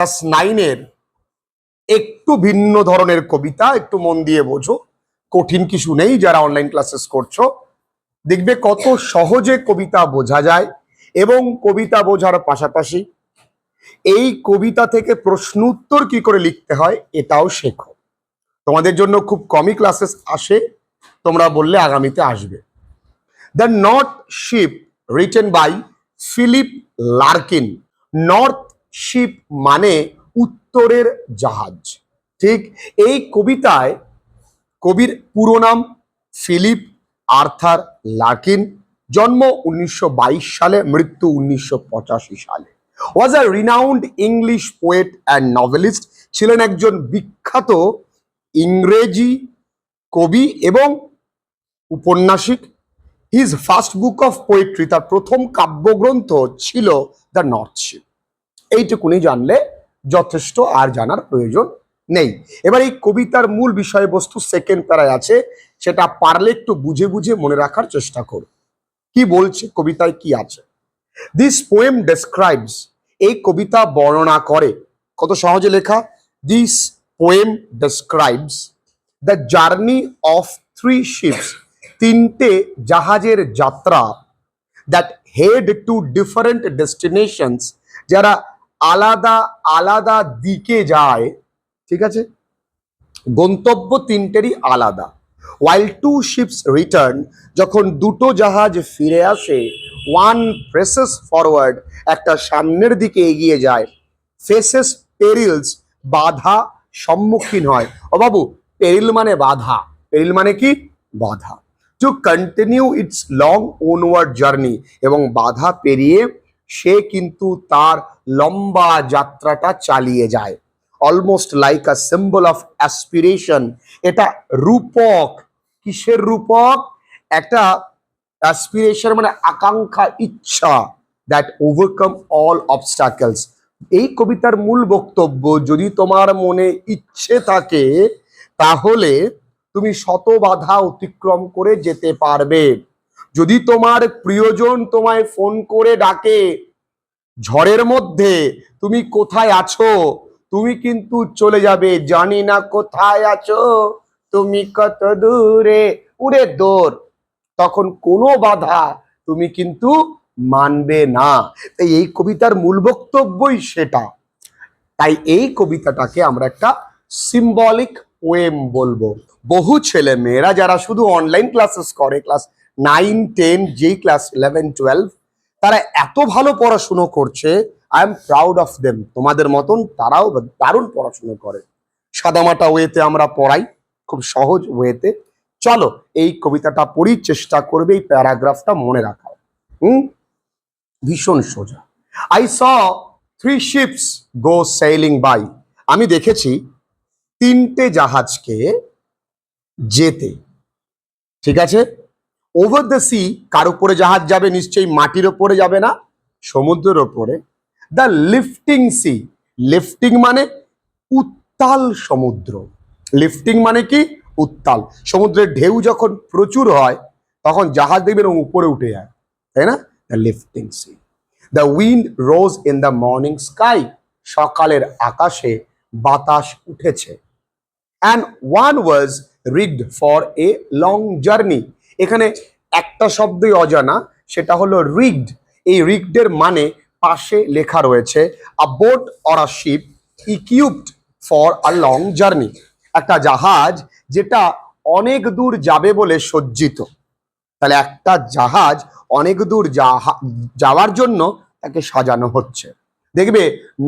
Class 9-এর একটু ভিন্ন ধরনের কবিতা, একটু মন দিয়ে বোঝো, কঠিন কিছু নেই। যারা অনলাইন ক্লাসেস করছো দেখবে কত সহজে কবিতা বোঝা যায়, এবং কবিতা বোঝার পাশাপাশি এই কবিতা থেকে প্রশ্ন উত্তর কি করে লিখতে হয় এটাও শেখো। তোমাদের জন্য খুব কমই ক্লাসেস আসে, তোমরা বললে আগামীতে আসবে। The north ship written by Philip Larkin. North ship মানে উত্তরের জাহাজ। ঠিক, এই কবিতায় কবির পুরো নাম ফিলিপ আর্থার লার্কিন, জন্ম 1922 সালে, মৃত্যু 1985 সালে। Was a renowned English poet and novelist, ছিলেন একজন বিখ্যাত ইংরেজি কবি এবং উপন্যাসিক। His first book of poetry, তার প্রথম কাব্যগ্রন্থ ছিল দ্য নর্থ শিপ। এইটুকুনি জানলে যথেষ্ট, আর জানার প্রয়োজন নেই। এবার এই কবিতার মূল বিষয়বস্তু সেকেন্ড প্যারায় আছে, সেটা পারলে একটু বুঝে বুঝে মনে রাখার চেষ্টা করো। কি বলছে, কবিতায় কি আছে? দিস পোয়েম ডেসক্রাইবস, এই কবিতা বর্ণনা করে, কত সহজে লেখা। This poem describes the journey of three ships, তিনটে জাহাজের যাত্রা, that head to different destinations, যারা আলাদা আলাদা দিকে যায়। ঠিক আছে, গন্তব্য তিনটেরই আলাদা। ওয়াইল টু শিপস রিটার্ন, যখন দুটো জাহাজ ফিরে আসে, ওয়ান প্রেসেস ফরওয়ার্ড, একটা সামনের দিকে এগিয়ে যায়, ফেসেস পেরিলস, বাধা সম্মুখীন হয়। ও বাবু, পেরিল মানে বাধা, পেরিল মানে কি? বাধা। To continue its long onward journey, এবং বাধা পেরিয়ে সে কিন্তু তার লম্বা যাত্রাটা চালিয়ে যায়। Almost like a symbol of aspiration, এটা রূপক। কিসের রূপক? একটা অ্যাসপিরেশন মানে আকাঙ্ক্ষা, ইচ্ছা, দ্যাট ওভারকাম অল অবস্টাকলস। এই কবিতার মূল বক্তব্য, যদি তোমার মনে ইচ্ছে থাকে তাহলে তুমি শত বাধা অতিক্রম করে যেতে পারবে। যদি তোমার প্রিয়জন তোমায় ফোন করে ডাকে ঝড়ের মধ্যে, তুমি কোথায় আছো, তুমি কিন্তু চলে যাবে। জানি না কোথায় আছো, তুমি কত দূরে উড়ে দৌড়, তখন কোনো বাধা তুমি কিন্তু মানবে না। তাই এই কবিতার মূল বক্তব্যই সেটা। তাই এই কবিতাটাকে আমরা একটা সিম্বলিক পোয়েম বলবো। বহু ছেলে মেয়েরা যারা শুধু অনলাইন ক্লাসেস করে, ক্লাস 9-10, যেই ক্লাস 11-12, তারা এত ভালো পড়াশুনো করছে। I am proud of them. তোমাদের মতন তারাও দারুণ পড়াশুনো করে। সাদামাটা ওয়েতে আমরা পড়াই, খুব সহজ ওয়েতে। চলো এই কবিতাটা পড়ি, চেষ্টা করবে এই প্যারাগ্রাফটা মনে রাখা। ভীষণ সোজা। I saw three ships go sailing by, আমি দেখেছি তিনটে জাহাজকে যেতে। ঠিক আছে, ওভার দ্য সি, কার উপরে জাহাজ যাবে? নিশ্চয়ই মাটির ওপরে যাবে না, সমুদ্রের ওপরে। দ্য লিফটিং সি, লিফটিং মানে উত্তাল সমুদ্র। লিফটিং মানে কি? উত্তাল সমুদ্রের ঢেউ যখন প্রচুর হয় তখন জাহাজ দেখবেন উপরে উঠে যায়, তাই না? The lifting sea. The wind rose in the morning sky, সকালের আকাশে বাতাস উঠেছে। And one was rigged for a long journey, এখানে একটা শব্দই অজানা, সেটা হলো রিগড। এই রিগডের মানে পাশে লেখা রয়েছে a boat or a ship equipped for a long journey, একটা জাহাজ যেটা অনেক দূর যাবে বলে সজ্জিত। তাহলে একটা জাহাজ অনেক দূর যাওয়ার জন্য তাকে সাজানো হচ্ছে। দেখবে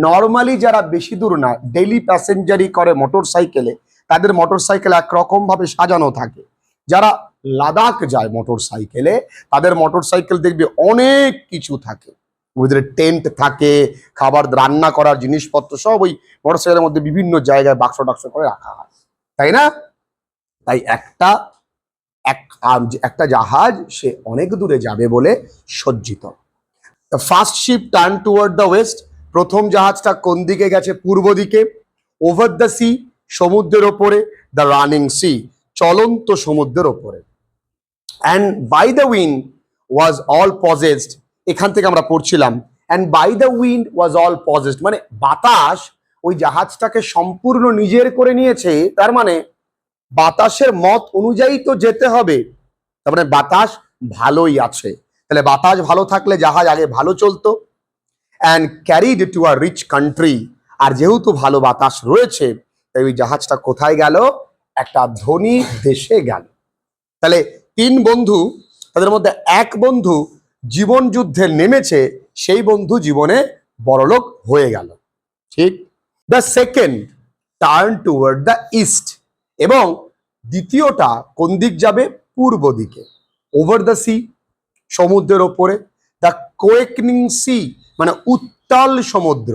নর্মালি যারা বেশি দূর না, ডেইলি প্যাসেঞ্জারি করে মোটর সাইকেলে, তাদের মোটর সাইকেল একরকম ভাবে সাজানো থাকে। যারা লাদাখ যায় মোটর সাইকেলে, তাদের মোটর সাইকেল দেখবে অনেক কিছু থাকে, ওদের টেন্ট থাকে, খাবার রান্না করার জিনিসপত্র সব ওই মোটর সাইকেলের মধ্যে বিভিন্ন জায়গায় বাক্স টাক্স করে রাখা হয়, তাই না? তাই একটা জাহাজ সে অনেক দূরে যাবে বলে সজ্জিত। The first ship turn toward the West, প্রথম জাহাজটা কোন দিকে গেছে? পূর্ব দিকে। ওভার দ্য সি, সমুদ্রের ওপরে। দ্য রানিং সি, চলন্ত সমুদ্রের ওপরে। And by the wind was all possessed, এখান থেকে আমরা পড়ছিলাম and by the wind was all possessed মানে বাতাস ওই জাহাজটাকে সম্পূর্ণ নিজের করে নিয়েছে, তার মানে বাতাসের মত অনুযায়ী তো যেতে হবে, তার মানে বাতাস ভালোই আছে। তাহলে বাতাস ভালো থাকলে জাহাজ আগে ভালো চলতো। And carried to a rich country, আর যেহেতু ভালো বাতাস রয়েছে তাই ওই জাহাজটা কোথায় গেল? একটা ধনী দেশে গেল। তাহলে তিন বন্ধু, তাদের মধ্যে এক বন্ধু জীবন যুদ্ধে নেমেছে, সেই বন্ধু জীবনে বড়লোক হয়ে গেল। ঠিক। The second turn toward the east, এবং দ্বিতীয়টা কোন দিক যাবে? পূর্ব দিকে। ওভার দ্য সি, সমুদ্রের ওপরে। দ্য কোয়েকনিং সি, মানে উত্তাল সমুদ্র।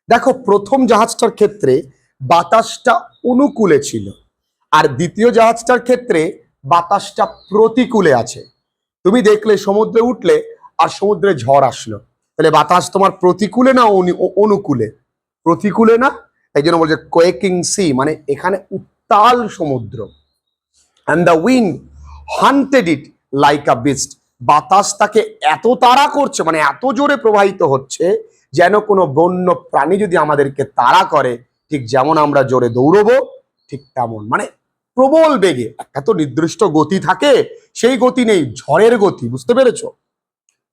দেখো, প্রথম জাহাজটার ক্ষেত্রে বাতাসটা অনুকূলে ছিল, আর দ্বিতীয় জাহাজটার ক্ষেত্রে বাতাসটা প্রতিকূলে আছে। তুমি দেখলে সমুদ্রে উঠলে আর সমুদ্রে ঝড় আসলো, তাহলে বাতাস তোমার প্রতিকূলে না অনুকূলে? প্রতিকূলে না? এই জন্য বলছে কোয়েকিং সি, মানে এখানে উত্তাল সমুদ্র। And the wind hunted it like a beast, বাতাস তাকে এত তাড়া করছে, মানে এত জোরে প্রবাহিত হচ্ছে যেন কোনো বন্য প্রাণী যদি আমাদেরকে তাড়া করে, ঠিক যেমন আমরা জোরে দৌড়বো ঠিক তেমন, মানে প্রবল বেগে। একটা তো নির্দিষ্ট গতি থাকে, সেই গতি নেই, ঝড়ের গতি। বুঝতে পেরেছো?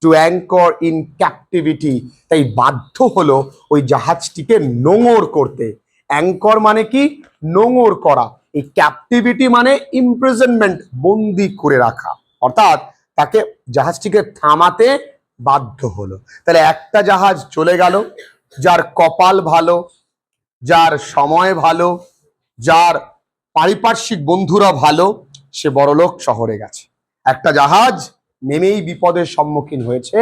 টু অ্যাঙ্কর ইন ক্যাপটিভিটি, তাই বাধ্য হলো ওই জাহাজটিকে নোঙর করতে। অ্যাঙ্কর মানে কি? নোঙর করা। এই ক্যাপটিভিটি মানে ইমপ্রিজনমেন্ট, বন্দি করে রাখা, অর্থাৎ তাকে জাহাজটিকে থামাতে বাধ্য হলো। তাহলে একটা জাহাজ চলে গেল, যার কপাল ভালো, যার সময় ভালো, যার পারিপার্শ্বিক বন্ধুরা ভালো, সে বড়লোক শহরে গেছে। একটা জাহাজ নেমেই বিপদের সম্মুখীন হয়েছে,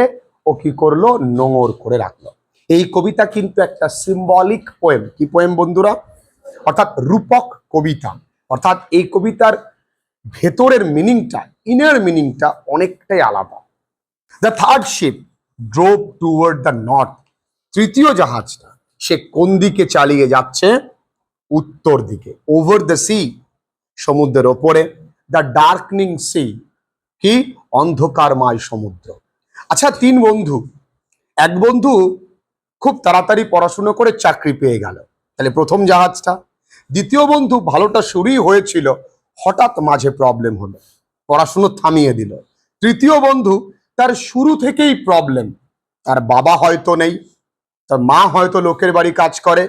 ও কি করলো? নোঙর করে রাখলো। এই কবিতা কিন্তু একটা সিম্বলিক পোয়েম। কি পোয়েম বন্ধুরা? অর্থাৎ রূপক কবিতা। অর্থাৎ এই কবিতার ভেতরের মিনিংটা, ইনার মিনিংটা অনেকটাই আলাদা। The third ship drove toward the north, তৃতীয় জাহাজটা সে কোন দিকে চালিয়ে যাচ্ছে? উত্তর দিকে। ওভার দ্য সি, সমুদ্রের ওপরে। দ্য ডার্কনিং সি, কি? অন্ধকারময় সমুদ্র। আচ্ছা, তিন বন্ধু, এক বন্ধু খুব তাড়াতাড়ি পড়াশুনো করে চাকরি পেয়ে গেল, তাহলে প্রথম জাহাজটা। দ্বিতীয় বন্ধু ভালোটা শুরুই হয়েছিল, হঠাৎ মাঝে প্রবলেম হলো, পড়াশুনো থামিয়ে দিল। তৃতীয় বন্ধু, তার শুরু থেকেই প্রবলেম, তার বাবা হয়তো নেই, তার মা হয়তো লোকের বাড়ি কাজ করে,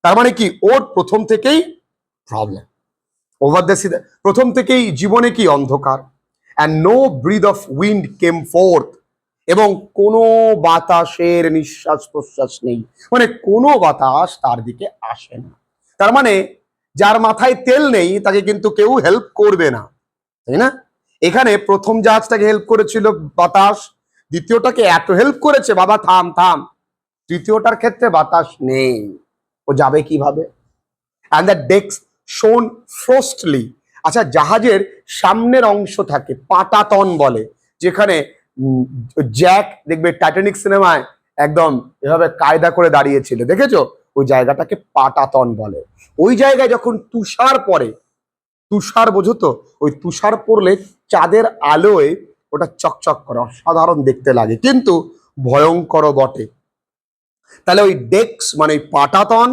তার মানে কি? ওর প্রথম থেকেই প্রবলেম। ওভার দ্য সি, প্রথম থেকেই জীবনে কি? অন্ধকার। And no breath of wind came forth, এবং কোনো বাতাসের নিঃশ্বাস প্রশ্বাস নেই, মানে কোনো বাতাস তার দিকে আসে না। তার মানে যার মাথায় তেল নেই তাকে কিন্তু কেউ হেল্প করবে না, তাই না? এখানে প্রথম জাহাজটাকে হেল্প করেছিল বাতাস, দ্বিতীয়টাকে এত হেল্প করেছে, বাবা থাম থাম। তৃতীয়টার ক্ষেত্রে বাতাস নেই, ও যাবে কিভাবে? অ্যান্ড দ্য ডেক্স শোন ফ্রস্টলি। আচ্ছা, জাহাজের সামনের অংশ থাকে, পাটাতন বলে, যেখানে জ্যাক দেখবে টাইটানিক সিনেমায় একদম এভাবে কায়দা করে দাঁড়িয়েছিল, দেখেছো? ওই জায়গাটাকে পাটাতন বলে। ওই জায়গায় যখন তুষার পড়ে, তুষার বোঝো তো? ওই তুষার পড়লে চাঁদের আলোয় ওটা চকচক করে, অসাধারণ দেখতে লাগে, কিন্তু ভয়ঙ্কর বটে। তাহলে ওই ডেক্স মানে পাটাতন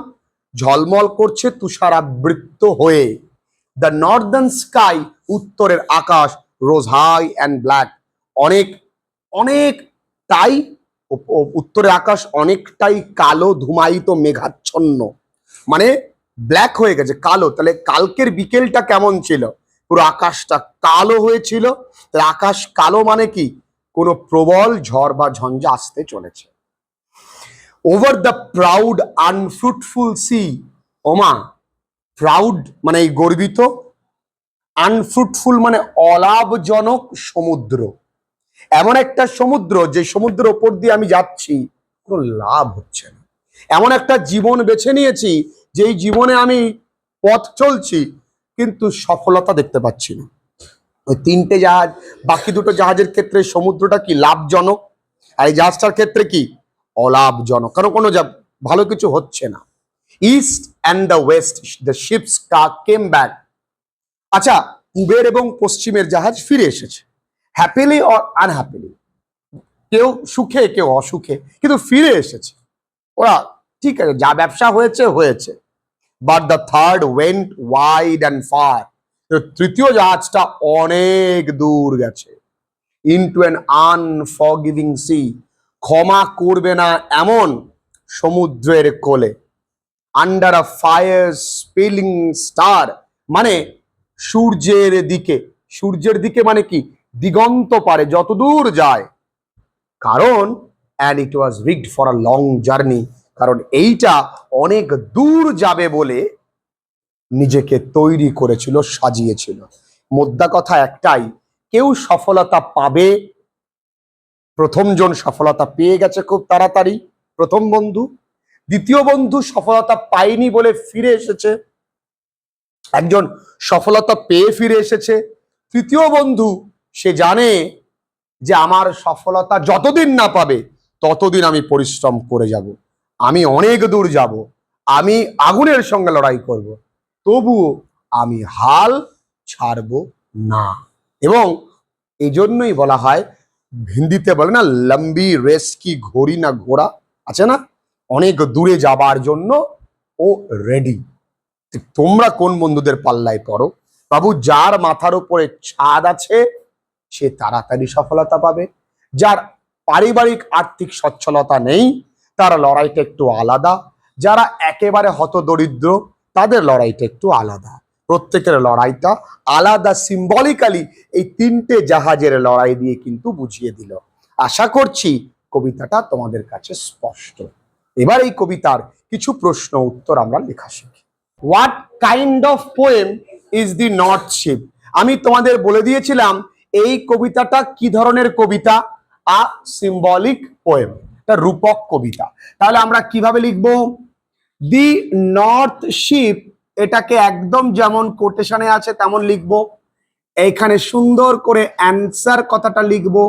ঝলমল করছে তুষারাবৃত হয়ে। দ্য নর্দার্ন স্কাই, উত্তরের আকাশ, রোজ হাই অ্যান্ড ব্ল্যাক, অনেক অনেকটাই, উত্তরের আকাশ অনেকটাই কালো, ধুমায়িত, মেঘাচ্ছন্ন, মানে ব্ল্যাক হয়ে গেছে, কালো। তাহলে কালকের বিকেলটা কেমন ছিল? পুরো আকাশটা কালো হয়েছিল। তাহলে আকাশ কালো মানে কি? কোনো প্রবল ঝড় বা ঝঞ্ঝা আসতে চলেছে। Over the proud unfruitful sea, ওমা, প্রাউড মানে এই গর্বিত, আনফ্রুটফুল মানে অলাভজনক সমুদ্র। এমন একটা সমুদ্র, যে সমুদ্রের ওপর দিয়ে আমি যাচ্ছি, কোনো লাভ হচ্ছে না। এমন একটা জীবন বেছে নিয়েছি, যেই জীবনে আমি পথ চলছি কিন্তু সফলতা দেখতে পাচ্ছি না। ওই তিনটে জাহাজ, বাকি দুটো জাহাজের ক্ষেত্রে সমুদ্রটা কি? লাভজনক। আর এই জাহাজটার ক্ষেত্রে কি? অলাভজনক, কারণ কোনো ভালো কিছু হচ্ছে না। East and the West the ships came back. আচ্ছা, পূবের এবং পশ্চিমের জাহাজ ফিরে এসেছে, হ্যাপিলি অর আনহ্যাপিলি, কেউ সুখে কেউ অসুখে, কিন্তু ফিরে এসেছে। ওরা ঠিক আছে, যা ব্যবসা হয়েছে হয়েছে, but the third went wide and far, তৃতীয় জাহাজটা অনেক দূর গেছে, ইনটু অ্যান আনফরগিভিং সি, ক্ষমা করবে না এমন সমুদ্রের কোলে, under a fire spelling star, মানে সূর্যের দিকে, সূর্যের দিকে মানে কি, দিগন্ত পারে যত দূর যায়, কারণ and it was rigged for a long journey, কারণ এইটা অনেক দূর যাবে বলে নিজেকে তৈরি করেছিল, সাজিয়েছিল। মোদ্দা কথা একটাই, কেউ সফলতা পাবে, প্রথম জন সফলতা পেয়ে গেছে খুব তাড়াতাড়ি, প্রথম বন্ধু। দ্বিতীয় বন্ধু সফলতা পায়নি বলে ফিরে এসেছে, একজন সফলতা পেয়ে ফিরে এসেছে। তৃতীয় বন্ধু, সে জানে যে আমার সফলতা যতদিন না পাবে ততদিন আমি পরিশ্রম করে যাব, আমি অনেক দূর যাব, আমি আগুনের সঙ্গে লড়াই করব, তবুও আমি হাল ছাড়ব না। এবং এই জন্যই বলা হয়, হিন্দিতে বলে না, লম্বি রেস কি ঘড়ি না ঘোড়া, আছে না, অনেক দূরে যাবার জন্য ও রেডি। তোমরা কোন বন্ধুদের পাল্লায় পড়ো? বাবু, যার মাথার উপরে ছাদ আছে সে তাড়াতাড়ি সফলতা পাবে, যার পারিবারিক আর্থিক সচ্ছলতা নেই তার লড়াইটা একটু আলাদা, যারা একেবারে হতদরিদ্র তাদের লড়াইটা একটু আলাদা, প্রত্যেকের লড়াইটা আলাদা। সিম্বলিক্যালি এই তিনটে জাহাজের লড়াই দিয়ে কিন্তু বুঝিয়ে দিল। আশা করছি কবিতাটা তোমাদের কাছে স্পষ্ট। এবার এই কবিতার কিছু প্রশ্ন উত্তর আমরা লেখা শিখি। What kind of poem is the north ship? আমি তোমাদের বলে দিয়েছিলাম এই কবিতাটা কি ধরনের কবিতা, আ সিম্বলিক পোয়েম, এটা রূপক কবিতা। তাহলে আমরা কিভাবে লিখবো? দি নর্থ শিপ, এটাকে একদম যেমন কোটেশনে আছে তেমন লিখবো, এইখানে সুন্দর করে অ্যান্সার কথাটা লিখবো।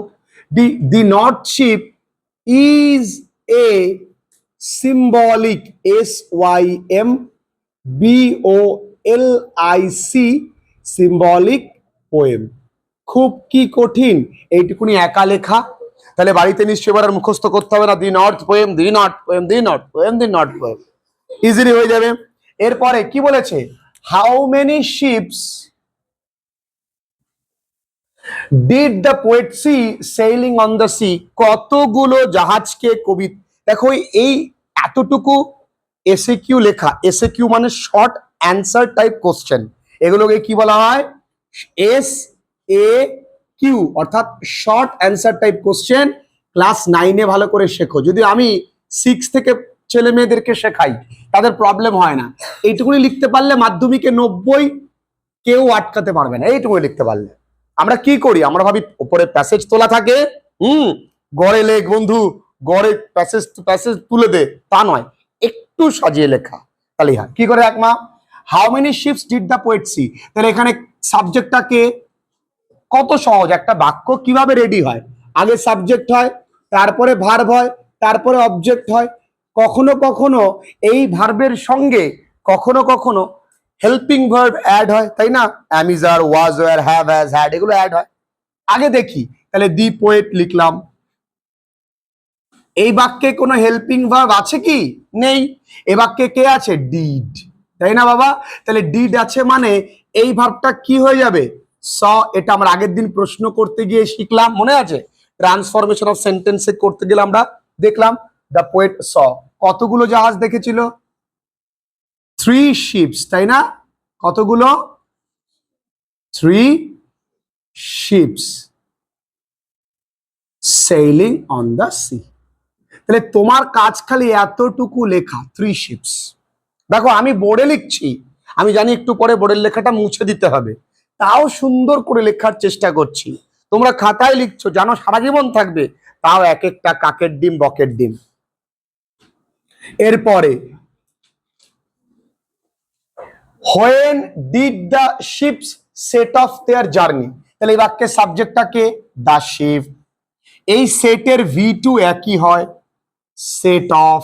The north ship is a symbolic, SYMBOLIC, symbolic poem. খুব কি কঠিন এইটুকুনি একা লেখা? তাহলে বাড়িতে নিশ্চয়ই এবার আর মুখস্থ করতে হবে না, the north poem, the north poem, the north poem, the north poem, easily হয়ে যাবে। এরপরে কি বলেছে? How many ships did the poet see sailing on the sea, কতগুলো জাহাজকে কবি, দেখো এই এতটুকু এসএকিউ লেখা, এসএকিউ মানে শর্ট অ্যান্সার টাইপ কোশ্চেন, এগুলোকে কি বলা হয়? SAQ, অর্থাৎ short answer type question. Class 9-এ ভালো করে শেখো, যদি আমি 6 থেকে ছেলে মেয়েদেরকে শেখাই তাদের প্রবলেম হয় না, এইটুকুনি লিখতে পারলে মাধ্যমিকে 90 কেউ আটকাতে পারবে না, এইটুকুনি লিখতে পারলে। আমরা কি করি? আমরা ভাবি উপরে প্যাসেজ তোলা থাকে, গড়ে লেখ বন্ধু, গড়ে প্যাসেজ প্যাসেজ তুলে দে, তা নয়, একটু সাজিয়ে লেখা, তাহলে হ্যাঁ। কি করে একমা? How many ships did the poet see, তাহলে এখানে সাবজেক্টটাকে, কত সহজ একটা বাক্য কিভাবে রেডি হয়, আগে সাবজেক্ট হয়, তারপরে ভার্ব হয়, তারপরে অবজেক্ট হয়, কখনো কখনো এই ভার্বের সঙ্গে কখনো কখনো হেল্পিং ভার্ব অ্যাড হয়, তাই না? Am, is, are, was, were, have, has, had, এগুলো অ্যাড হয়। আগে দেখি, তাহলে দি পোয়েট লিখলাম, এই বাক্যে কোনো হেল্পিং ভার্ব আছে কি? নেই। এই বাক্যে কে আছে? ডিড, তাই না বাবা? তাহলে ডিড আছে মানে এই ভার্বটা কি হয়ে যাবে? স। এটা আমরা আগের দিন প্রশ্ন করতে গিয়ে শিখলাম, মনে আছে? ট্রান্সফরমেশন অফ সেন্টেন্সে করতে গেলে আমরা দেখলাম দ্য পোয়েট স। কতগুলো জাহাজ দেখেছিল? 3 শিপস, তাই না? কতগুলো? 3 ships sailing on the C. তাহলে তোমার কাজ খালি এতটুকু লেখা, 3 শিপস। দেখো আমি বোর্ডে লিখছি, আমি জানি একটু পরে বোর্ডের লেখাটা মুছে দিতে হবে, তাও সুন্দর করে লেখার চেষ্টা করছি। তোমরা খাতায় লিখছো, জানো সারা জীবন থাকবে, তাও এক একটা কাকের ডিম বকের ডিম। এরপরে when did the ships set of their journey, তাহলে এই বাক্যের সাবজেক্টটাকে দ্য শিপ, এই সেটের V2 একই হয়, সেট অফ,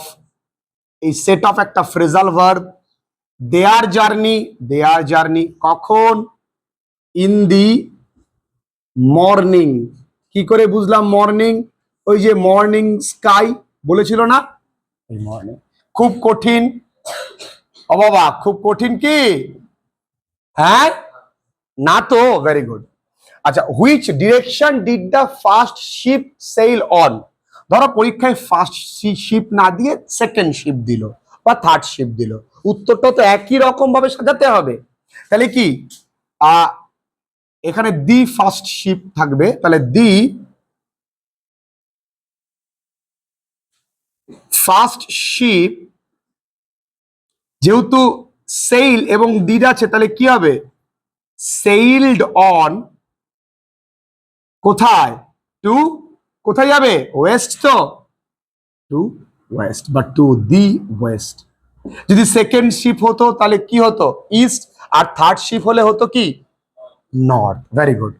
এই সেট অফ একটা phrasal verb. Their journey, their journey কখন? In the morning. কি করে বুঝলাম মর্নিং? ওই যে মর্নিং স্কাই বলেছিল না, এই মর্নিং খুব কঠিন। ও বাবা, খুব কঠিন কি? হ্যাঁ, না তো। Very good. আচ্ছা, which direction did the first ship sail on? ধরো পরীক্ষায় ফার্স্ট শিপ না দিয়ে সেকেন্ড শিপ দিল বা থার্ড শিপ দিল, উত্তরটা তো একই রকম ভাবে সাজাতে হবে। তাহলে কি এখানে দি ফার্স্ট শিপ থাকবে, তাহলে দি ফার্স্ট শিপ, যেহেতু সেল এবং ডিড আছে তাহলে কি হবে? সেইলড অন, কোথায়? টু, কোথায় যাবে? ওয়েস্ট তো, টু ওয়েস্ট বা টু দি ওয়েস্ট। যদি সেকেন্ড শিপ হতো তাহলে কি হতো? ইস্ট। আর থার্ড শিপ হলে হতো কি? নর্থ। Very good.